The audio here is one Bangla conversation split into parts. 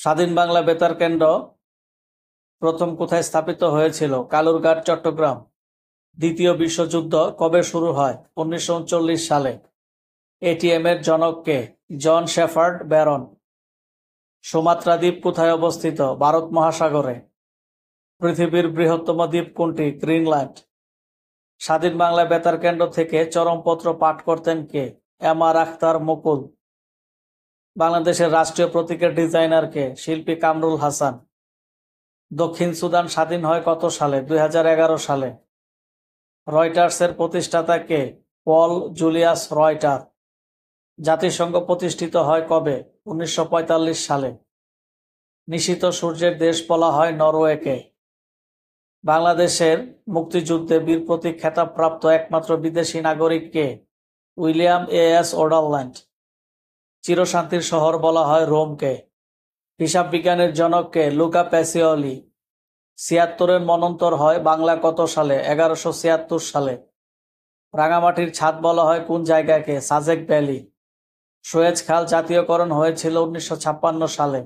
স্বাধীন বাংলা বেতার কেন্দ্র প্রথম কোথায় স্থাপিত হয়েছিল? কালুরঘাট, চট্টগ্রাম। দ্বিতীয় বিশ্বযুদ্ধ কবে শুরু হয়? 1939 সালে। এটিএম এর জনক কে? জন শেফার্ড ব্যারন। সুমাত্রা দ্বীপ কোথায় অবস্থিত? ভারত মহাসাগরে। পৃথিবীর বৃহত্তম দ্বীপ কোনটি? গ্রিনল্যান্ড। স্বাধীন বাংলা বেতার কেন্দ্র থেকে চরমপত্র পাঠ করতেন কে? এম আর আখতার মুকুল। বাংলাদেশের রাষ্ট্রীয় প্রতীকের ডিজাইনার কে? শিল্পী কামরুল হাসান। দক্ষিণ সুদান স্বাধীন হয় কত সালে? 2011 সালে। রয়টার্সের প্রতিষ্ঠাতা কে? পল জুলিয়াস রয়টার। জাতিসংঘ প্রতিষ্ঠিত হয় কবে? 1945 সালে। নিশীথ সূর্যের দেশ বলা হয় নরওয়েকে। বাংলাদেশের মুক্তিযুদ্ধে বীর প্রতীক খেতাবপ্রাপ্ত একমাত্র বিদেশি নাগরিক কে? William S ওডারল্যান্ড। চিরশান্তির শহর বলা হয় রোমকে। হিসাব বিজ্ঞানের জনক কে? Luka Pacioli. 76-এর মন্বন্তর হয় বাংলা কত সালে? 1176 সালে। রাঙামাটির ছাদ বলা হয় কোন জায়গাকে? সাজেক ভ্যালি। সুয়েজ খাল জাতীয়করণ হয়েছিল 1956 সালে।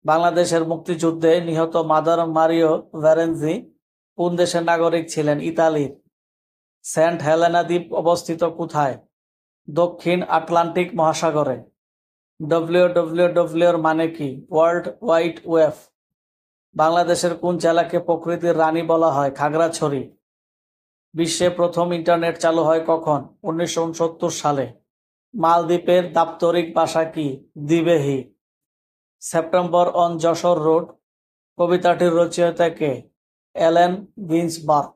বাংলাদেশের মুক্তিযুদ্ধে নিহত মাদার মারিও ভ্যারেনজি কোন দেশের নাগরিক ছিলেন? ইতালির। সেন্ট হেলেনা দ্বীপ অবস্থিত কোথায়? দক্ষিণ আটলান্টিক মহাসাগরে। WWW এর মানে কি? World wide web. বাংলাদেশের কোন জেলাকে প্রকৃতির রানী বলা হয়? খাগড়াছড়ি। বিশ্বে প্রথম ইন্টারনেট চালু হয় কখন? 1969 সালে। মালদ্বীপের দাপ্তরিক ভাষা কি? দ্বিবেহী। সেপ্টেম্বর অন যশোর রোড কবিতাটির রচয়িতা কে? Allen Ginsberg.